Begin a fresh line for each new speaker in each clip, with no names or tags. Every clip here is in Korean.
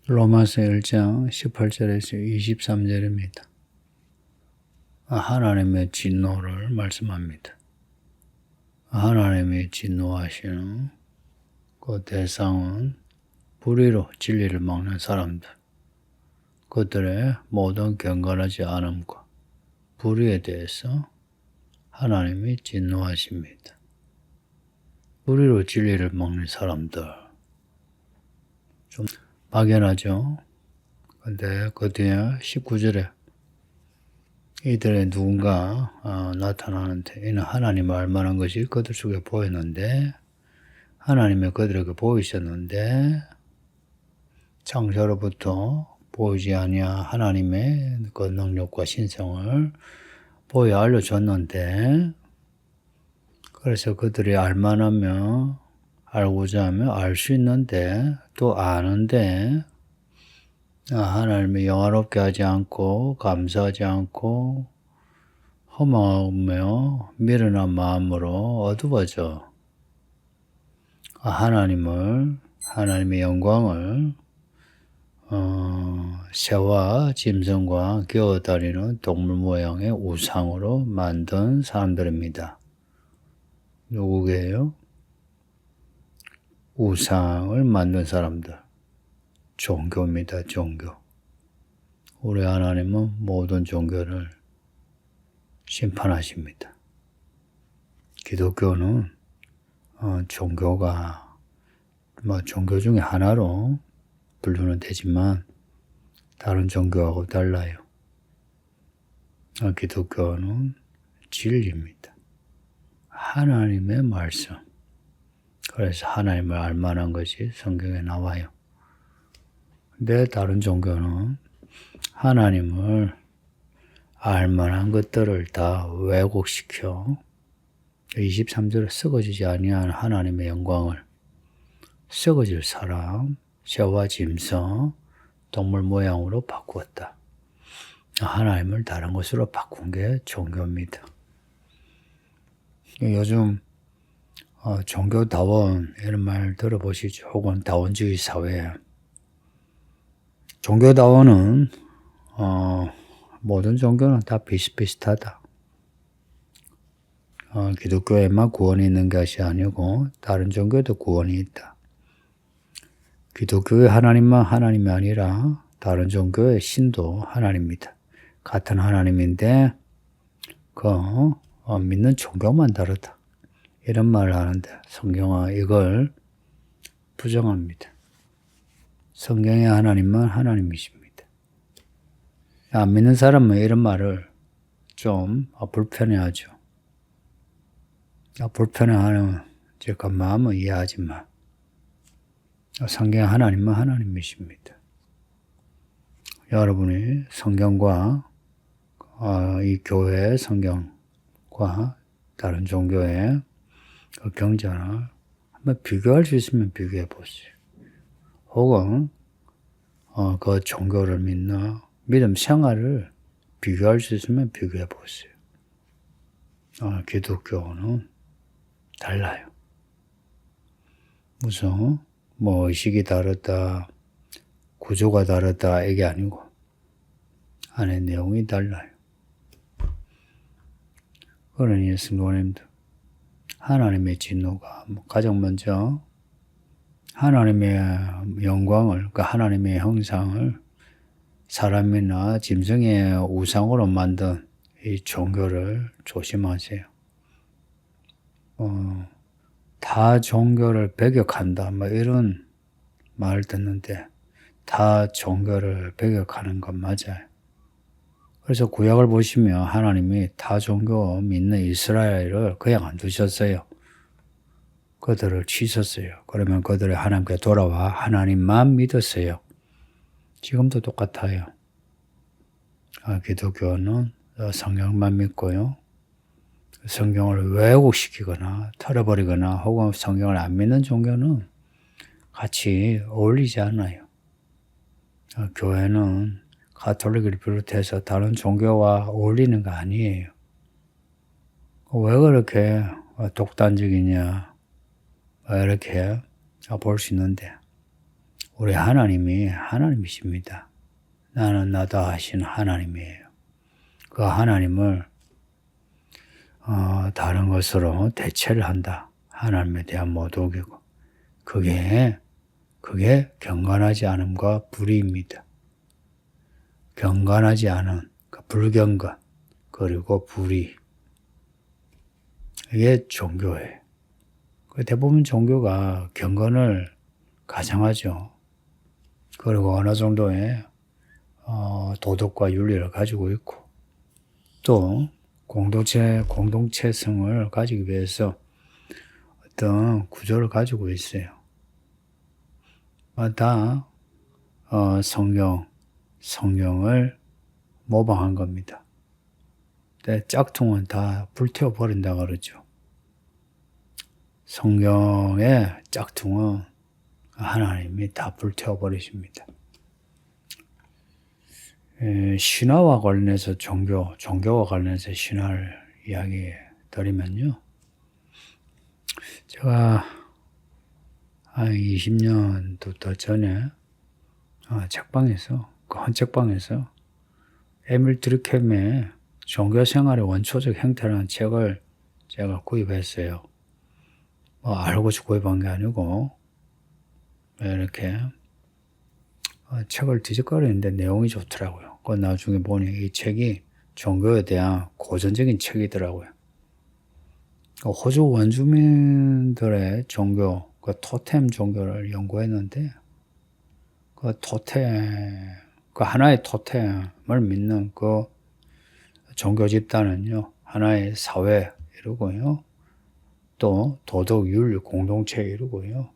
로마서 1장 18절에서 23절입니다. 하나님의 진노를 말씀합니다. 하나님의 진노하시는 그 대상은 불의로 진리를 막는 사람들, 그들의 모든 경건하지 않음과 불의에 대해서 하나님이 진노하십니다. 불의로 진리를 막는 사람들, 좀 막연하죠. 근데 그 뒤에 19절에 이들의 누군가 나타나는데, 이는 하나님을 알만한 것이 그들 속에 보였는데, 하나님이 그들에게 보이셨는데 창세로부터 보이지 아니한 하나님의 그 능력과 신성을 보여 알려줬는데, 그래서 그들이 알만하며 알고자 하면 알 수 있는데 또 아는데, 하나님을 영화롭게 하지 않고 감사하지 않고 허망하며 미련한 마음으로 어두워져 하나님의 영광을 새와 짐승과 기어다니는 동물 모양의 우상으로 만든 사람들입니다. 누구게요? 우상을 만든 사람들. 종교입니다. 종교. 우리 하나님은 모든 종교를 심판하십니다. 기독교는 종교가 종교 중에 하나로 분류는 되지만 다른 종교하고 달라요. 기독교는 진리입니다. 하나님의 말씀. 그래서 하나님을 알만한 것이 성경에 나와요. 근데 다른 종교는 하나님을 알만한 것들을 다 왜곡시켜 23절에 썩어지지 아니한 하나님의 영광을 썩어질 사람, 새와 짐승, 동물 모양으로 바꾸었다. 하나님을 다른 것으로 바꾼 게 종교입니다. 요즘 종교다원 이런 말 들어보시죠. 혹은 다원주의 사회. 종교다원은 모든 종교는 다 비슷비슷하다. 기독교에만 구원이 있는 것이 아니고 다른 종교에도 구원이 있다. 기독교의 하나님만 하나님이 아니라 다른 종교의 신도 하나님입니다. 같은 하나님인데 믿는 종교만 다르다. 이런 말을 하는데 성경은 이걸 부정합니다. 성경의 하나님만 하나님이십니다. 안 믿는 사람은 이런 말을 좀 불편해하죠. 불편해하는 그 마음은 이해하지만 성경의 하나님은 하나님이십니다. 여러분이 성경과 이 교회의 성경과 다른 종교의 그 경전을 한번 비교할 수 있으면 비교해 보세요. 혹은 그 종교를 믿는 믿음 생활을 비교할 수 있으면 비교해 보세요. 기독교는 달라요. 무슨 의식이 다르다, 구조가 다르다 이게 아니고 안에 내용이 달라요. 그러니 성도님들, 하나님의 진노가 가장 먼저 하나님의 영광을, 그러니까 하나님의 형상을 사람이나 짐승의 우상으로 만든 이 종교를 조심하세요. 다 종교를 배격한다, 이런 말을 듣는데 다 종교를 배격하는 건 맞아요. 그래서 구약을 보시면 하나님이 다 종교 믿는 이스라엘을 그냥 안 두셨어요. 그들을 치셨어요. 그러면 그들이 하나님께 돌아와 하나님만 믿었어요. 지금도 똑같아요. 기독교는 성경만 믿고요. 성경을 왜곡시키거나 털어버리거나 혹은 성경을 안 믿는 종교는 같이 어울리지 않아요. 교회는 가톨릭을 비롯해서 다른 종교와 어울리는 거 아니에요. 왜 그렇게 독단적이냐 이렇게 볼 수 있는데 우리 하나님이 하나님이십니다. 나는 나다 하신 하나님이에요. 그 하나님을 다른 것으로 대체를 한다. 하나님에 대한 모독이고 그게 경건하지 않음과 불의입니다. 경건하지 않은 불경건 그리고 불의 이게 종교예요. 대부분 종교가 경건을 가장하죠. 그리고 어느 정도의 도덕과 윤리를 가지고 있고 또 공동체성을 가지기 위해서 어떤 구조를 가지고 있어요. 다 성경을 모방한 겁니다. 근데 짝퉁은 다 불태워 버린다 그러죠. 성경의 짝퉁은 하나님이 다 불태워 버리십니다. 신화와 관련해서 종교와 관련해서 신화를 이야기 드리면요. 제가 한 20년도 더 전에 책방에서 한 책방에서 에밀 드르켐의 종교생활의 원초적 형태라는 책을 제가 구입했어요. 알고서 구입한 게 아니고 이렇게 책을 뒤적거리는데 내용이 좋더라고요. 그 나중에 보니 이 책이 종교에 대한 고전적인 책이더라고요. 호주 원주민들의 종교, 그 토템 종교를 연구했는데 그 하나의 토템을 믿는 그 종교 집단은요, 하나의 사회 이루고요, 또 도덕 윤리 공동체 이루고요,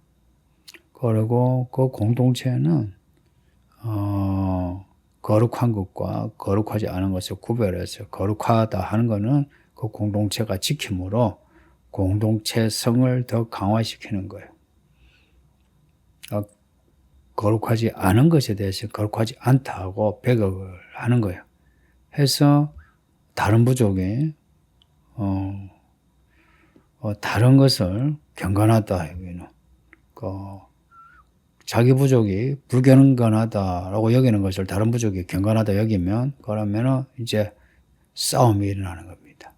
그리고 그 공동체는 거룩한 것과 거룩하지 않은 것을 구별해서 거룩하다 하는 것은 그 공동체가 지킴으로 공동체성을 더 강화시키는 거예요. 거룩하지 않은 것에 대해서 거룩하지 않다 하고 배격을 하는 거예요. 해서 다른 부족이 다른 것을 경건하다 여기는 자기 부족이 불경건하다라고 여기는 것을 다른 부족이 경건하다 여기면 그러면은 이제 싸움이 일어나는 겁니다.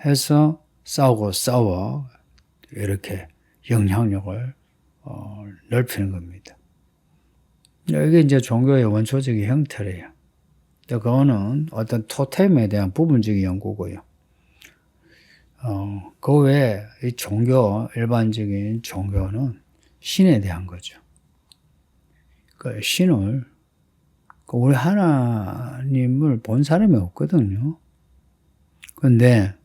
해서 싸워 이렇게 영향력을 넓히는 겁니다. 이게 이제 종교의 원초적인 형태래요. 그거는 어떤 토템에 대한 부분적인 연구고요. 그 외에 이 일반적인 종교는 신에 대한 거죠. 그 신을, 우리 하나님을 본 사람이 없거든요. 근데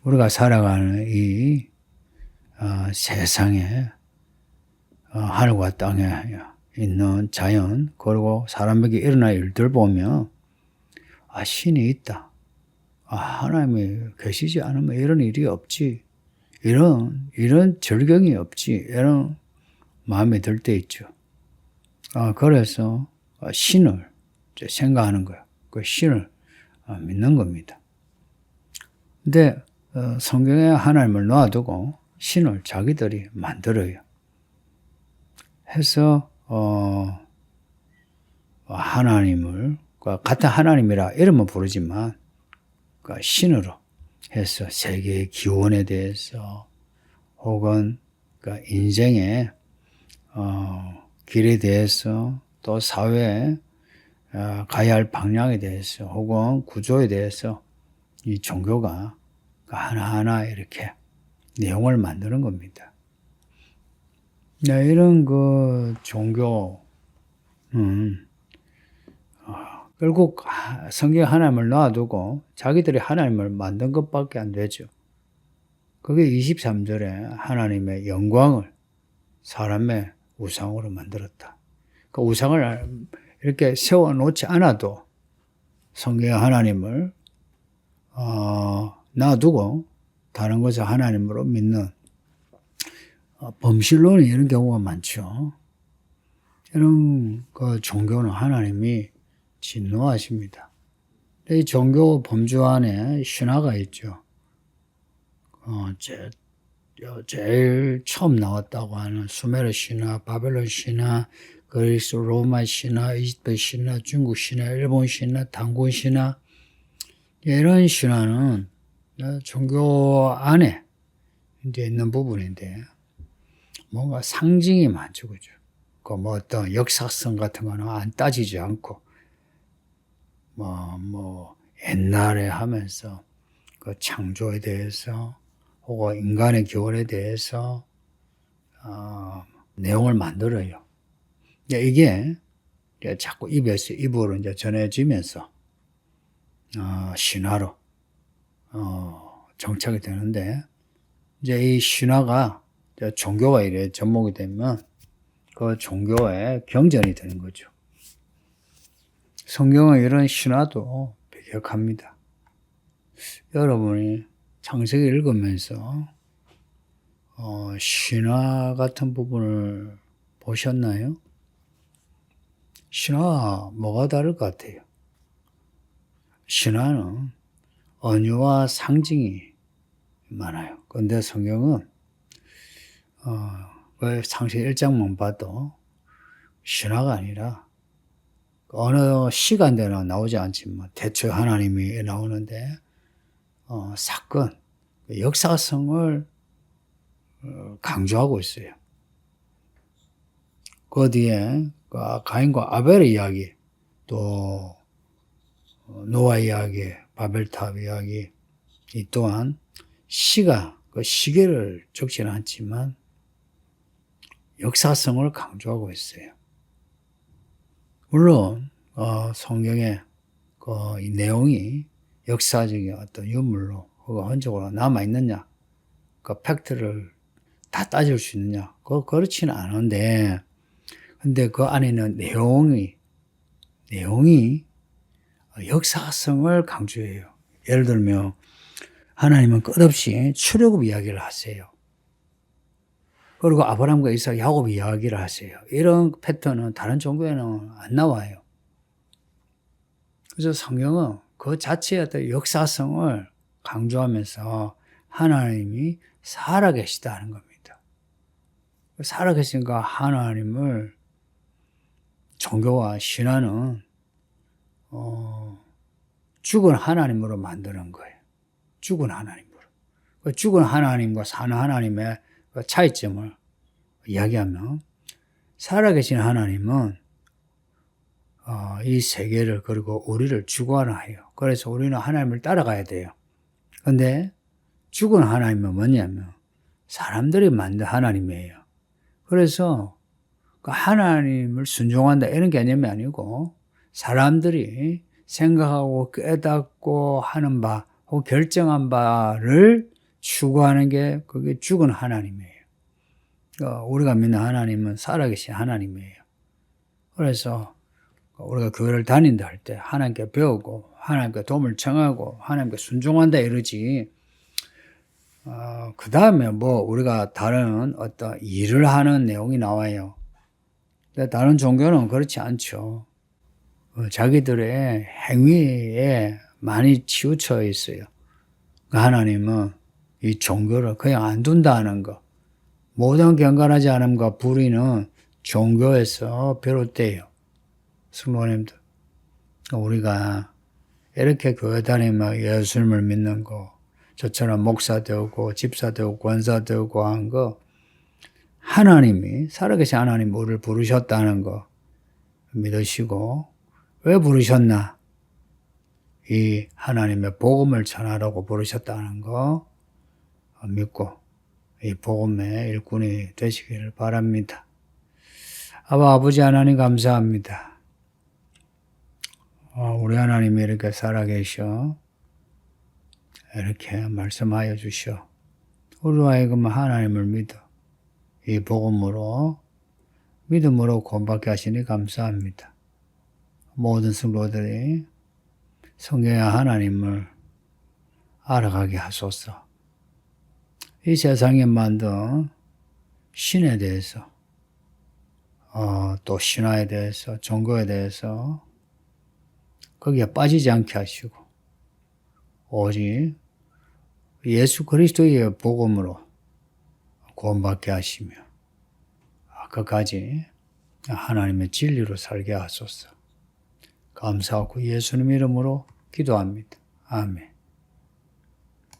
우리가 살아가는 이 세상에 하늘과 땅에 있는 자연 그리고 사람에게 일어날 일들 보면 신이 있다. 하나님이 계시지 않으면 이런 일이 없지. 이런 절경이 없지. 이런 마음이 들 때 있죠. 그래서 신을 생각하는 거예요. 그 신을 믿는 겁니다. 근데 성경에 하나님을 놔두고 신을 자기들이 만들어요. 해서 하나님을 같은 하나님이라 이름은 부르지만 신으로 해서 세계의 기원에 대해서 혹은 인생의 길에 대해서 또 사회에 가야 할 방향에 대해서 혹은 구조에 대해서 이 종교가 하나하나 이렇게 내용을 만드는 겁니다. 이런 종교는 결국 성경 하나님을 놔두고 자기들이 하나님을 만든 것밖에 안 되죠. 그게 23절에 하나님의 영광을 사람의 우상으로 만들었다. 그 우상을 이렇게 세워놓지 않아도 성경 하나님을 놔두고 다른 것을 하나님으로 믿는 범실론이 이런 경우가 많죠. 이런 종교는 하나님이 진노하십니다. 이 종교 범주 안에 신화가 있죠. 제일 처음 나왔다고 하는 수메르 신화, 바벨론 신화, 그리스 로마 신화, 이집트 신화, 중국 신화, 일본 신화, 단군 신화, 이런 신화는 종교 안에 이제 있는 부분인데 뭔가 상징이 많죠, 그죠? 그 뭐 어떤 역사성 같은 거는 안 따지지 않고 뭐 옛날에 하면서 그 창조에 대해서 혹은 인간의 기원에 대해서 내용을 만들어요. 이게 자꾸 입에서 입으로 이제 전해지면서 신화로 정착이 되는데 이제 이 신화가 이제 종교가 이래 접목이 되면 그 종교의 경전이 되는 거죠. 성경은 이런 신화도 배격합니다. 여러분이 창세기 읽으면서 신화 같은 부분을 보셨나요? 신화와 뭐가 다를 것 같아요? 신화는 언유와 상징이 많아요. 그런데 성경은 창세기 1장만 봐도 신화가 아니라 어느 시간대나 나오지 않지만 대체 하나님이 나오는데 사건, 역사성을 강조하고 있어요. 그 뒤에 가인과 아벨의 이야기, 또 노아 이야기, 바벨탑 이야기, 이 또한 그 시계를 적지는 않지만 역사성을 강조하고 있어요. 물론 성경에 이 내용이 역사적인 어떤 유물로 혹은 흔적으로 남아 있느냐, 그 팩트를 다 따질 수 있느냐, 그렇지는 않은데, 근데 그 안에는 내용이 역사성을 강조해요. 예를 들면 하나님은 끝없이 출애굽 이야기를 하세요. 그리고 아브라함과 이삭, 야곱 이야기를 하세요. 이런 패턴은 다른 종교에는 안 나와요. 그래서 성경은 그 자체의 어떤 역사성을 강조하면서 하나님이 살아계시다는 겁니다. 살아계시니까 하나님을 종교와 신화는 죽은 하나님으로 만드는 거예요. 죽은 하나님으로. 그 죽은 하나님과 사는 하나님의 그 차이점을 이야기하면 살아계신 하나님은 이 세계를 그리고 우리를 주관하여 그래서 우리는 하나님을 따라가야 돼요. 그런데 죽은 하나님은 뭐냐면 사람들이 만든 하나님이에요. 그래서 그 하나님을 순종한다 이런 개념이 아니고 사람들이 생각하고 깨닫고 하는 바 혹은 결정한 바를 추구하는 게 그게 죽은 하나님이에요. 우리가 믿는 하나님은 살아계신 하나님이에요. 그래서 우리가 교회를 다닌다 할 때 하나님께 배우고 하나님께 도움을 청하고 하나님께 순종한다 이러지 그 다음에 뭐 우리가 다른 어떤 일을 하는 내용이 나와요. 근데 다른 종교는 그렇지 않죠. 자기들의 행위에 많이 치우쳐 있어요. 하나님은 이 종교를 그냥 안 둔다는 거. 모든 경건하지 않음과 불의는 종교에서 비롯돼요. 성도님들. 우리가 이렇게 교회 다니면 예수님을 믿는 거, 저처럼 목사 되고 집사 되고 권사 되고 한 거, 하나님이 살아계신 하나님 우리를 부르셨다는 거 믿으시고 왜 부르셨나? 이 하나님의 복음을 전하라고 부르셨다는 거 믿고 이 복음의 일꾼이 되시기를 바랍니다. 아버지 하나님 감사합니다. 우리 하나님이 이렇게 살아계셔 이렇게 말씀하여 주셔 우리로 하여금 하나님을 믿어 이 복음으로 믿음으로 구원받게 하시니 감사합니다. 모든 성도들이 성경의 하나님을 알아가게 하소서. 이 세상에 만든 신에 대해서 또 신화에 대해서 종교에 대해서 거기에 빠지지 않게 하시고 오직 예수 그리스도의 복음으로 구원받게 하시며 끝까지 하나님의 진리로 살게 하소서. 감사하고 예수님 이름으로 기도합니다. 아멘.